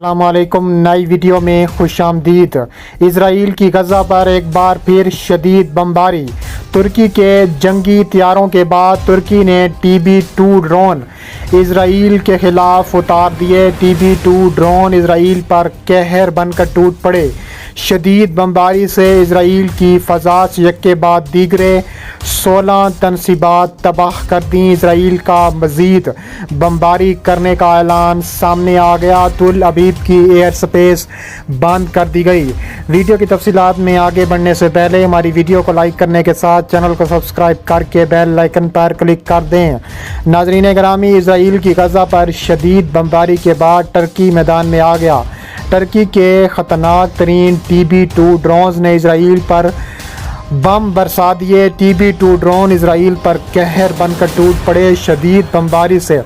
अस्सलाम वालेकुम। नई वीडियो में खुश आमदीद। इसराइल की गज़ा पर एक बार फिर शदीद बमबारी। तुर्की के जंगी तैयारों के बाद तुर्की ने TB2 ड्रोन इसराइल के ख़िलाफ़ उतार दिए। TB2 ड्रोन इसराइल पर कहर बनकर टूट पड़े। शदीद बमबारी से इसराइल की फ़ज़ा से यक्के बाद दीगरे 16 तनसीबात तबाह कर दी। इसराइल का मज़ीद बमबारी करने का ऐलान सामने आ गया। तुल अबीब की एयर स्पेस बंद कर दी गई। वीडियो की तफसीलात में आगे बढ़ने से पहले हमारी वीडियो को लाइक करने के साथ चैनल को सब्सक्राइब करके बेल आइकन पर क्लिक कर दें। नाज़रीन गिरामी, इसराइल की गज़ा पर शदीद बमबारी के बाद टर्की मैदान में आ गया। टर्की के ख़तरनाक तरीन TB2 ड्रोन्स ने इसराइल पर बम बरसा दिए। TB2 ड्रोन इसराइल पर कहर बनकर टूट पड़े। शदीद बमबारी से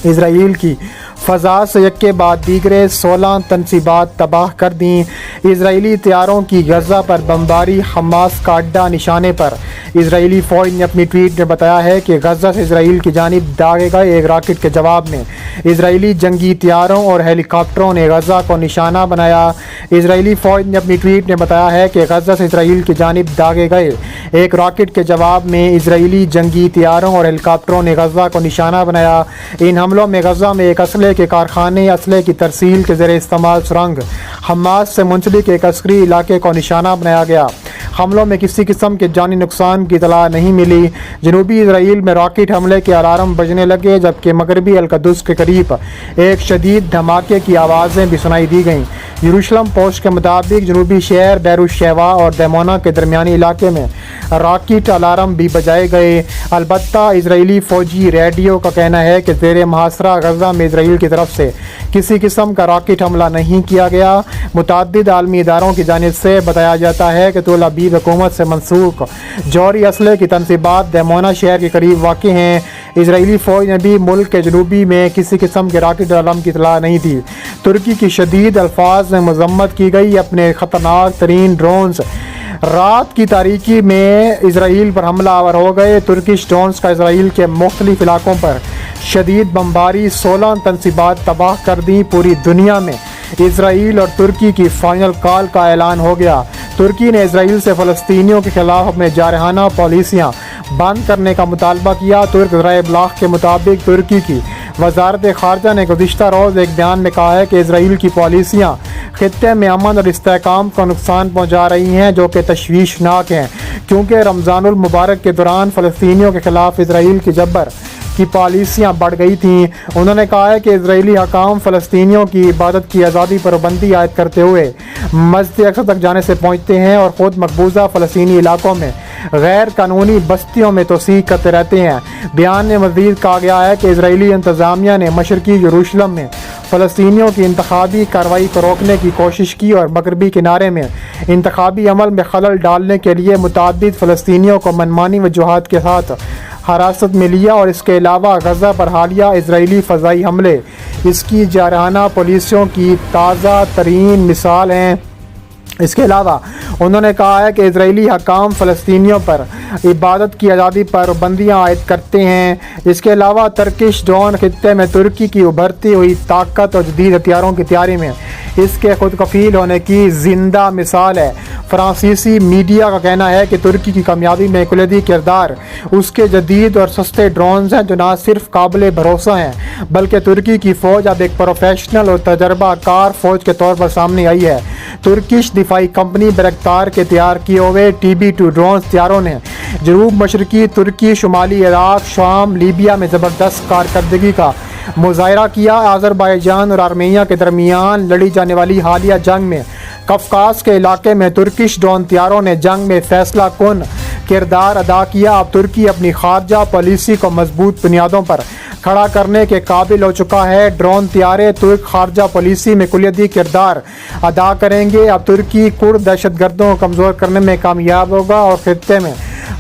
इसराइल की फ़ज़ा से यक्के बाद दीगरे 16 तनसीबात तबाह कर दी। इसराइली तैयारों की गज़ा पर बमबारी। हमास का अड्डा निशाने पर इसराइली फ़ौज ने अपनी ट्वीट में बताया है कि गज़ा से इसराइल की जानिब दागे गए एक रॉकेट के जवाब में इसराइली जंगी तैयारों और हेलीकॉप्टरों ने गज़ा को निशाना बनाया। इसराइली फ़ौज ने अपनी ट्वीट में बताया है कि गज़ा से इसराइल की जानिब दागे गए एक रॉकेट के जवाब में इसराइली जंगी तैयारों और हेलीकॉप्टरों ने गज़ा को निशाना बनाया। इन हमलों में गज़ा में एक असले के कारखाने, असले की तरसील के ज़रिए इस्तेमाल सुरंग, हमास से मुंसलिक एक अस्करी इलाके को निशाना बनाया गया। हमलों में किसी किस्म के जानी नुकसान की इतला नहीं मिली। जनूबी इसराइल में रॉकेट हमले के अलार्म बजने लगे, जबकि मगरबी अल-क़ुद्स के करीब एक शदीद धमाके की आवाज़ें भी सुनाई दी गईं। यरूशलेम पोस्ट के मुताबिक जनूबी शहर बैरूत शेवा और दैमोना के दरमियानी इलाके में रॉकेट अलार्म भी बजाए गए। अलबत्ता इसराइली फ़ौजी रेडियो का कहना है कि ज़ेरे मुहासरा गज़ा में इसराइल की तरफ से किसी किस्म का रॉकेट हमला नहीं किया गया। मुतअद्दिद आलमी इदारों की जानिब से बताया जाता है कि तुल अबीब हुकूमत से मनसूख जौहरी असले की तनसीबात दैमोना शहर के करीब वाक़ हैं। इसराइली फ़ौज ने भी मुल्क के जनूबी में किसी किस्म के रॉकेट अलार्म की इतला नहीं दी। तुर्की की शदीद अल्फाज में मज़म्मत की गई। अपने ख़तरनाक तरीन ड्रोन्स रात की तारीकी में इसराइल पर हमला आवर हो गए। तुर्किश ड्रोन्स का इसराइल के मुख्तलिफ इलाकों पर शदीद बमबारी 16 तनसीबात तबाह कर दी। पूरी दुनिया में इसराइल और तुर्की की फाइनल कॉल का ऐलान हो गया। तुर्की ने इसराइल से फ़लस्तीनियों के ख़िलाफ़ अपने जारहाना पॉलिसियाँ बंद करने का मुतालबा किया। तुर्क ज़राए इब्लाग़ के मुताबिक तुर्की की वज़ारत ख़ारजा ने गुज़िश्ता रोज़ एक बयान में कहा है कि इसराइल की पॉलिसियाँ ख़ित्ते में अमन और इस्तेहकाम को नुकसान पहुँचा रही हैं, जो कि तशवीशनाक हैं, क्योंकि रमज़ानुल मुबारक के दौरान फ़लस्तीनियों के ख़िलाफ़ इसराइल की जबर की पॉलिसियाँ बढ़ गई थीं। उन्होंने कहा है कि इसराइली हकाम फ़लस्तीनियों की इबादत की आज़ादी पर पाबंदी आयद करते हुए मस्जिद अक़सा तक जाने से पहुँचते हैं और ख़ुद मकबूजा फ़लस्तीनी इलाकों में गैर कानूनी बस्तियों में तोसीक़ करते रहते हैं। बयान में मज़ीद कहा गया है कि इसराइली इंतज़ामिया ने मशरक़ी यरूशलेम में फ़लस्तीनियों की इंतखाबी कार्रवाई को रोकने की कोशिश की और मगरबी किनारे में इंतखाबी अमल में खलल डालने के लिए मुतअद्दिद फ़लस्तीनियों को मनमानी वजूहात के साथ हिरासत में लिया। और इसके अलावा गज़ा पर हालिया इसराइली फ़ज़ाई हमले इसकी जारहाना पॉलिसियों की ताज़ा तरीन मिसाल हैं। इसके अलावा उन्होंने कहा है कि इसराइली हकाम फ़लस्तीनियों पर इबादत की आज़ादी पर पाबंदियाँ आयद करते हैं। इसके अलावा तुर्किश ड्रोन खित्ते में तुर्की की उभरती हुई ताकत और जदीद हथियारों की तैयारी में इसके खुद कफ़ील होने की ज़िंदा मिसाल है। फ्रांसीसी मीडिया का कहना है कि तुर्की की कामयाबी में कुलीदी किरदार उसके जदीद और सस्ते ड्रोन्स हैं, जो न सिर्फ काबिल भरोसा हैं बल्कि तुर्की की फ़ौज अब एक प्रोफेशनल और तजर्बाकार फ़ौज के तौर पर सामने आई है। तुर्किश दिफाई कंपनी बैरक्तार के तैयार किए हुए TB2 ड्रोन तैयारों ने जनूब मशरकी तुर्की, शुमाली इराक, शाम, लीबिया में ज़बरदस्त कारकर्दगी का मुज़ाहिरा किया। अज़रबैजान और आर्मेनिया के दरमियान लड़ी जाने वाली हालिया जंग में कफकास के इलाके में तुर्किश ड्रोन तैयारों ने जंग में फैसला कुन किरदार अदा किया। अब तुर्की अपनी खारजा पॉलिसी को मजबूत बुनियादों पर खड़ा करने के काबिल हो चुका है। ड्रोन तैयारे तुर्क खारजा पॉलिसी में कुलीदी किरदार अदा करेंगे। अब तुर्की कुर्द दहशत गर्दों को कमज़ोर करने में कामयाब होगा और खित्ते में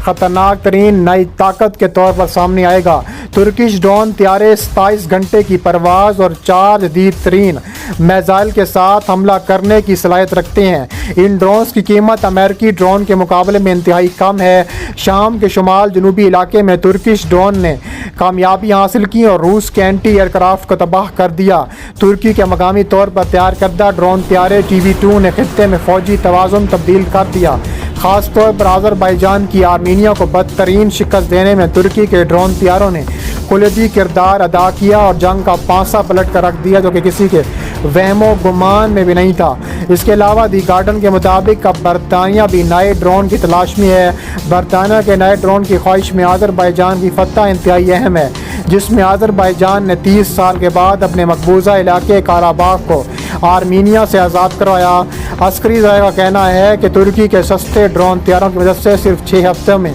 खतरनाक तरीन नई ताकत के तौर पर सामने आएगा। तुर्किश ड्रोन त्यारे 27 घंटे की परवाज और 4 जदीद तरीन मिसाइल के साथ हमला करने की सलाहियत रखते हैं। इन ड्रोन्स की कीमत अमेरिकी ड्रोन के मुकाबले में इंतहाई कम है। शाम के शुमाल जनूबी इलाके में तुर्किश ड्रोन ने कामयाबी हासिल की और रूस के एंटी एयरक्राफ्ट को तबाह कर दिया। तुर्की के मकामी तौर पर तैयार करदा ड्रोन त्यारे TB2 ने खित्ते में फौजी तवाज़ुन तब्दील कर दिया। ख़ास तौर पर आज़रबाईजान की आर्मीनिया को बदतरीन शिकस्त देने में तुर्की के ड्रोन त्यारों ने कुलदी किरदार अदा किया और जंग का पांसा पलट कर रख दिया, जो कि किसी के वहमो गुमान में भी नहीं था। इसके अलावा दी गार्डन के मुताबिक अब बरतानिया भी नए ड्रोन की तलाश में है। बरतानिया के नए ड्रोन की ख्वाहिश में आज़रबाईजान की फतह इंतहाई अहम है, जिसमें आज़रबाईजान ने 30 साल के बाद अपने मकबूजा इलाके काराबाग को आर्मीनिया से आज़ाद करवाया। अस्करी ज़राए का कहना है कि तुर्की के सस्ते ड्रोन तैयारों की वजह से सिर्फ 6 हफ्ते में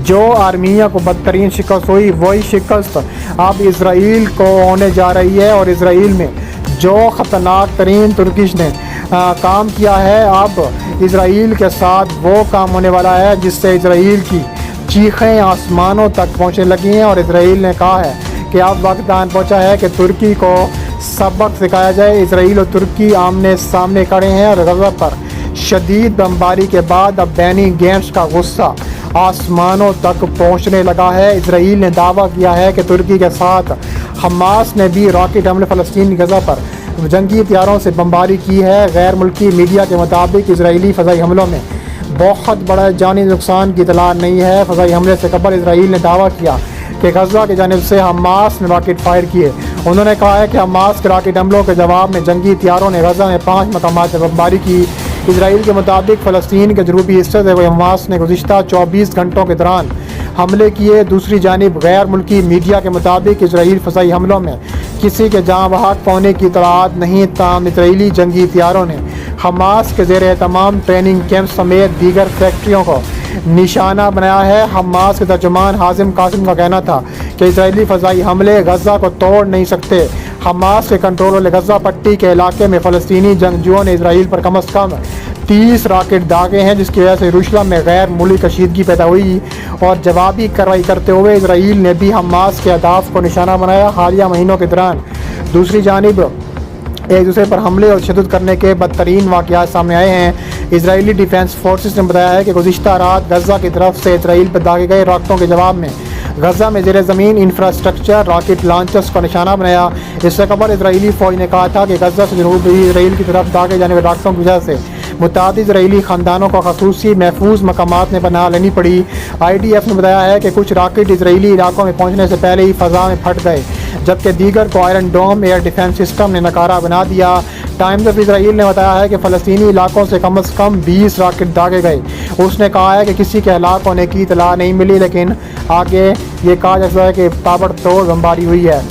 जो आर्मीनिया को बदतरीन शिकस्त हुई, वही शिकस्त अब इसराइल को होने जा रही है। और इसराइल में जो ख़तरनाक तरीन तुर्किश ने काम किया है, अब इसराइल के साथ वो काम होने वाला है जिससे इसराइल की चीखें आसमानों तक पहुँचने लगी हैं। और इसराइल ने कहा है कि अब वक्त आन पहुँचा है कि तुर्की को सबक सिखाया जाए। इसराइल और तुर्की आमने सामने खड़े हैं और गज़ा पर शदीद बमबारी के बाद अब बेनी गैंट्स का गुस्सा आसमानों तक पहुंचने लगा है। इसराइल ने दावा किया है कि तुर्की के साथ हमास ने भी रॉकेट हमले फ़लस्तीन की गज़ा पर जंगी हथियारों से बमबारी की है। गैर मुल्की मीडिया के मुताबिक इसराइली फ़ज़ाई हमलों में बहुत बड़ा जानी नुकसान की इतला नहीं है। फ़ज़ाई हमले से कबल इसराइल ने दावा किया कि गज़ा की जानिब से हमास ने रॉकेट फायर किए। उन्होंने कहा है कि हमास के रॉकेट हमलों के जवाब में जंगी हथियारों ने गज़ा में 5 मकामात पर बमबारी की। इसराइल के मुताबिक फ़लस्तीन के जनूबी हिस्से से हमास ने गुज़िश्ता 24 घंटों के दौरान हमले किए। दूसरी जानिब गैर मुल्की मीडिया के मुताबिक इसराइल फ़ज़ाई हमलों में किसी के जाँ बहक होने की इतलात नहीं, ताम इसराइली जंगी हथियारों ने हमास के ज़ेर तमाम ट्रेनिंग कैंप समेत दीगर फैक्ट्रियों को निशाना बनाया है। हमास के तर्जुमान हाजिम कासिम का कहना था कि इसराइली फ़ज़ाई हमले गज़ा को तोड़ नहीं सकते। हमास के कंट्रोल वाले गज़ा पट्टी के इलाके में फ़लस्तीनी जंगजुओं ने इसराइल पर कम अज़ कम 30 रॉकेट दागे हैं, जिसकी वजह से यरूशलेम में गैर मुल्की कशीदगी पैदा हुई। और जवाबी कार्रवाई करते हुए इसराइल ने भी हमास के अहदाफ को निशाना बनाया। हालिया महीनों के दौरान दूसरी जानिब एक दूसरे पर हमले और तशद्दुद करने के बदतरीन वाक़यात सामने आए हैं। इजरायली डिफेंस फोर्सेस ने बताया है कि गुज़िश्ता रात गज़ा की तरफ से इसराइल पर दागे गए रॉकेटों के जवाब में गज़ा में ज़ेर ज़मीन इंफ्रास्ट्रक्चर रॉकेट लॉन्चर्स का निशाना बनाया। इससे कबल इसराइली फ़ौज ने कहा था कि गज़ा से जनूबी इसराइल की तरफ दागे जाने वाले रॉकेटों की वजह से मुतादिद इसराइली ख़ानदानों को ख़ुसूसी महफूज मकामात में पनाह लेनी पड़ी। IDF ने बताया है कि कुछ रॉकेट इसराइली इलाकों में पहुँचने से पहले ही फ़ज़ा में फट गए, जबकि दीगर को आयरन डोम एयर डिफेंस सिस्टम ने नकारा बना दिया। टाइम्स ऑफ इसराइल ने बताया है कि फ़लस्तीनी इलाकों से कम 20 रॉकेट दागे गए। उसने कहा है कि किसी के हलाक होने की इतला नहीं मिली, लेकिन आगे ये कहा जा सकता है कि ताबड़तोड़ बमबारी हुई है।